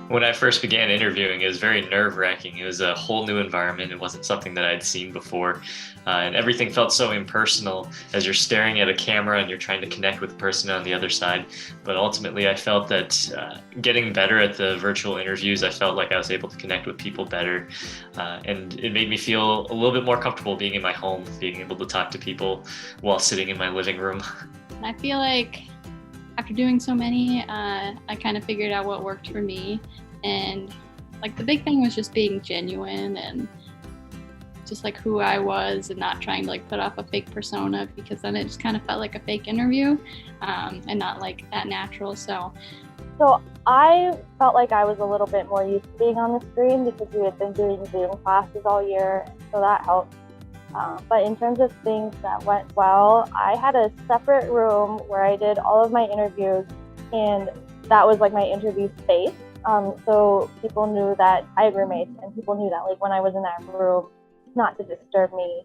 When I first began interviewing, it was very nerve-wracking. It was a whole new environment. It wasn't something that I'd seen before. And everything felt so impersonal as you're staring at a camera and you're trying to connect with the person on the other side. But ultimately, I felt that getting better at the virtual interviews, I felt like I was able to connect with people better. And it made me feel a little bit more comfortable being in my home, being able to talk to people while sitting in my living room. I feel like after doing so many, I kind of figured out what worked for me. And like the big thing was just being genuine and just like who I was and not trying to like put off a fake persona, because then it just kind of felt like a fake interview and not like that natural. So I felt like I was a little bit more used to being on the screen because we had been doing Zoom classes all year, so that helped. But in terms of things that went well, I had a separate room where I did all of my interviews, and that was like my interview space. So people knew that I had roommates, and people knew that like when I was in that room, not to disturb me,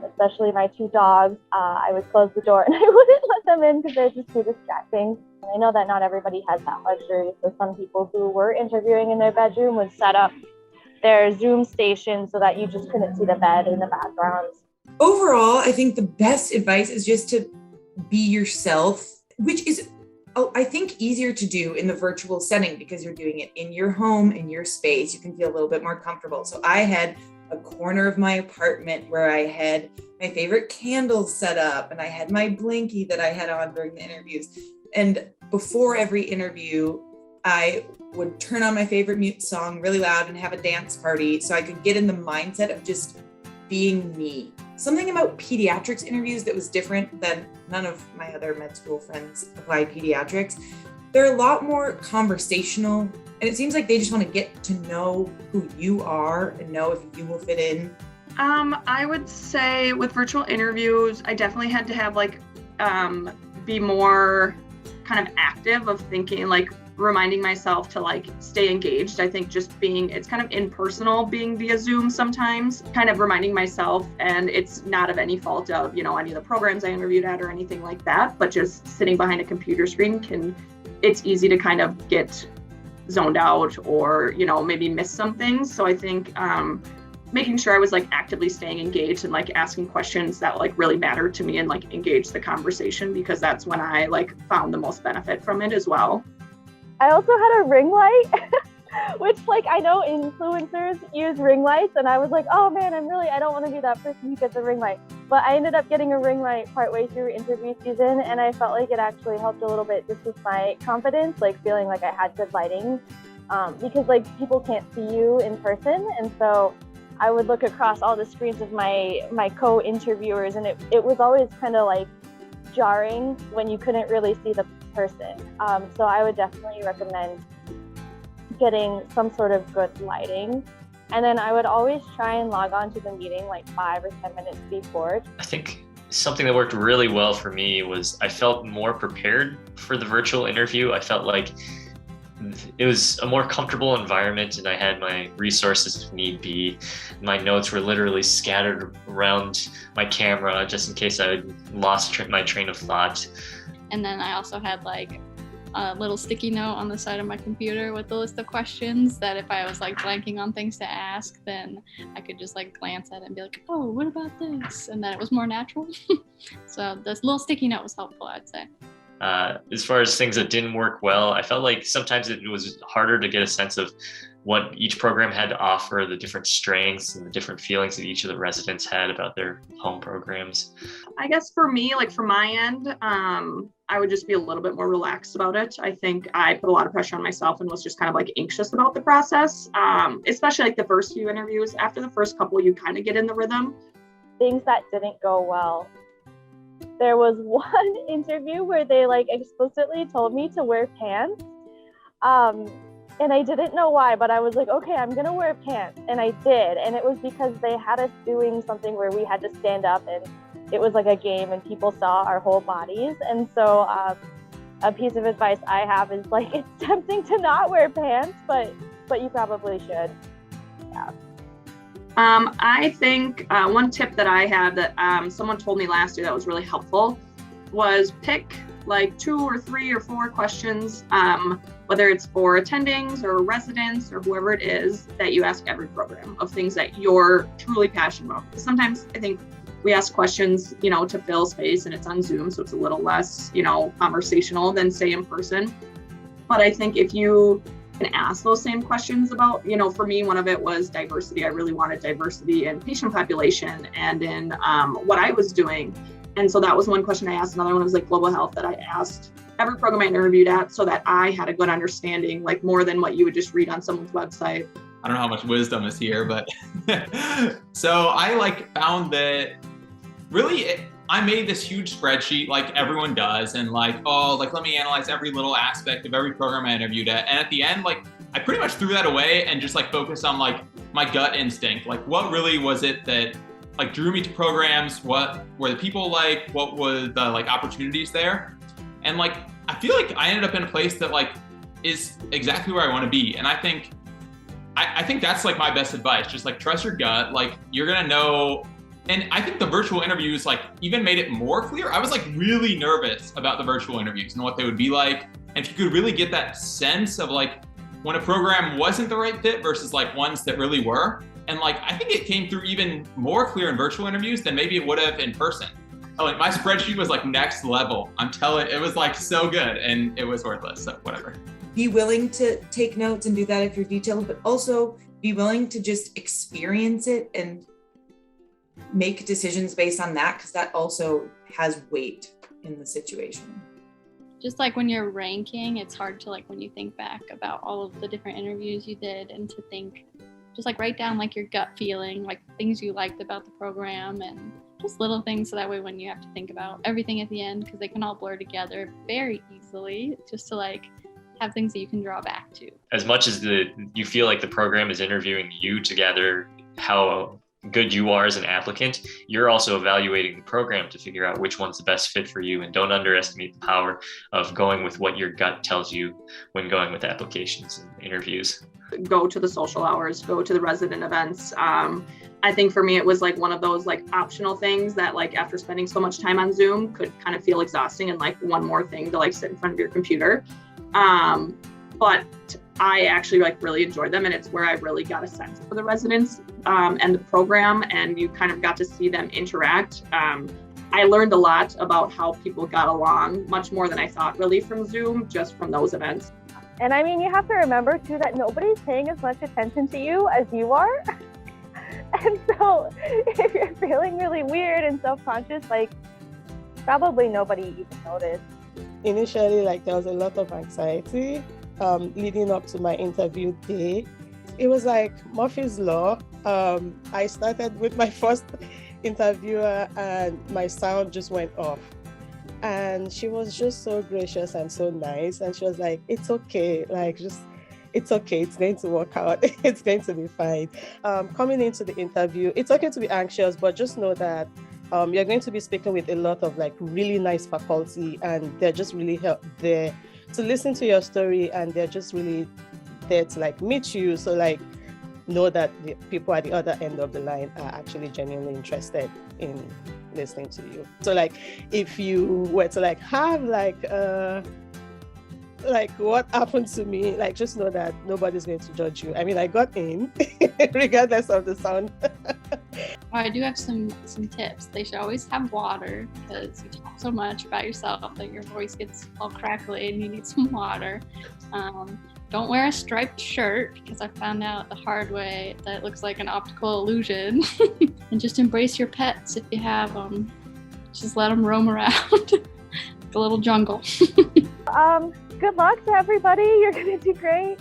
especially my two dogs, I would close the door and I wouldn't let them in because they're just too distracting. And I know that not everybody has that luxury. So some people who were interviewing in their bedroom would set up their Zoom station so that you just couldn't see the bed in the background. Overall, I think the best advice is just to be yourself, which is, I think, easier to do in the virtual setting because you're doing it in your home, in your space. You can feel a little bit more comfortable. So I had a corner of my apartment where I had my favorite candles set up and I had my blankie that I had on during the interviews. And before every interview, I would turn on my favorite mute song really loud and have a dance party so I could get in the mindset of just being me. Something about pediatrics interviews that was different than none of my other med school friends applied pediatrics. They're a lot more conversational, and it seems like they just want to get to know who you are and know if you will fit in. I would say with virtual interviews, I definitely had to have be more kind of active of thinking, like reminding myself to like stay engaged. I think just it's kind of impersonal being via Zoom sometimes, kind of reminding myself, and it's not of any fault of, any of the programs I interviewed at or anything like that, but just sitting behind a computer screen it's easy to kind of get zoned out or, maybe miss some things. So I think making sure I was like actively staying engaged and like asking questions that like really mattered to me and like engage the conversation, because that's when I like found the most benefit from it as well. I also had a ring light, which like I know influencers use ring lights, and I was like, oh man, I don't want to be that person who gets a ring light. But I ended up getting a ring light partway through interview season, and I felt like it actually helped a little bit just with my confidence, like feeling like I had good lighting, because like people can't see you in person, and so I would look across all the screens of my co-interviewers, and it was always kind of like jarring when you couldn't really see the person. So I would definitely recommend getting some sort of good lighting. And then I would always try and log on to the meeting like 5 or 10 minutes before. I think something that worked really well for me was I felt more prepared for the virtual interview. I felt like it was a more comfortable environment and I had my resources if need be. My notes were literally scattered around my camera just in case I lost my train of thought. And then I also had like a little sticky note on the side of my computer with a list of questions that if I was like blanking on things to ask, then I could just like glance at it and be like, oh, what about this? And then it was more natural. So this little sticky note was helpful, I'd say. As far as things that didn't work well, I felt like sometimes it was harder to get a sense of what each program had to offer, the different strengths and the different feelings that each of the residents had about their home programs. I guess for me, like from my end, I would just be a little bit more relaxed about it. I think I put a lot of pressure on myself and was just kind of like anxious about the process, especially like the first few interviews. After the first couple, you kind of get in the rhythm. Things that didn't go well. There was one interview where they like explicitly told me to wear pants. And I didn't know why, but I was like, okay, I'm going to wear pants. And I did. And it was because they had us doing something where we had to stand up and it was like a game and people saw our whole bodies. And so a piece of advice I have is like, it's tempting to not wear pants, but you probably should. Yeah. I think one tip that I have that someone told me last year that was really helpful was pick like 2 or 3 or 4 questions whether it's for attendings or residents or whoever it is, that you ask every program of things that you're truly passionate about. Sometimes I think we ask questions, to fill space, and it's on Zoom, so it's a little less, conversational than say in person. But I think if you can ask those same questions about, for me, one of it was diversity. I really wanted diversity in patient population and in what I was doing. And so that was one question I asked. Another one was like global health, that I asked every program I interviewed at, so that I had a good understanding, like more than what you would just read on someone's website. I don't know how much wisdom is here, but so I found that really I made this huge spreadsheet like everyone does, and let me analyze every little aspect of every program I interviewed at. And at the end, I pretty much threw that away and just focused on my gut instinct. What really was it that drew me to programs? What were the people like? What were the opportunities there? And I feel like I ended up in a place that is exactly where I want to be. And I think that's my best advice. Just trust your gut. You're gonna know. And I think the virtual interviews even made it more clear. I was really nervous about the virtual interviews and what they would be like. And if you could really get that sense of when a program wasn't the right fit versus ones that really were. And I think it came through even more clear in virtual interviews than maybe it would have in person. My spreadsheet was next level. I'm telling, it was so good, and it was worthless, so whatever. Be willing to take notes and do that if you're detailed, but also be willing to just experience it and make decisions based on that, because that also has weight in the situation. Just when you're ranking, it's hard to when you think back about all of the different interviews you did, and to think, just write down your gut feeling, things you liked about the program, and just little things, so that way when you have to think about everything at the end, because they can all blur together very easily, just to have things that you can draw back to. As much as you feel like the program is interviewing you to gather how good you are as an applicant, you're also evaluating the program to figure out which one's the best fit for you. And don't underestimate the power of going with what your gut tells you when going with applications and interviews. Go to the social hours, go to the resident events. I think for me, it was one of those optional things that after spending so much time on Zoom could kind of feel exhausting, and one more thing to sit in front of your computer. But I actually really enjoyed them, and it's where I really got a sense for the residents and the program, and you kind of got to see them interact. I learned a lot about how people got along, much more than I thought really from Zoom, just from those events. And I mean, you have to remember too that nobody's paying as much attention to you as you are. And so if you're feeling really weird and self-conscious, probably nobody even noticed. Initially, there was a lot of anxiety leading up to my interview day. It was Murphy's Law. I started with my first interviewer and my sound just went off. And she was just so gracious and so nice. And she was like, it's okay. It's okay. It's going to work out. It's going to be fine. Coming into the interview, it's okay to be anxious, but just know that you're going to be speaking with a lot of really nice faculty, and they're just really there to listen to your story, and they're just really there to meet you. So know that the people at the other end of the line are actually genuinely interested in listening to you. So if you were to have what happened to me, just know that nobody's going to judge you. I mean, I got in regardless of the sound. I do have some tips. They should always have water, because you talk so much about yourself that your voice gets all crackly and you need some water. Don't wear a striped shirt, because I found out the hard way that it looks like an optical illusion. And just embrace your pets if you have them. Just let them roam around. A little jungle. Good luck to everybody. You're gonna do great.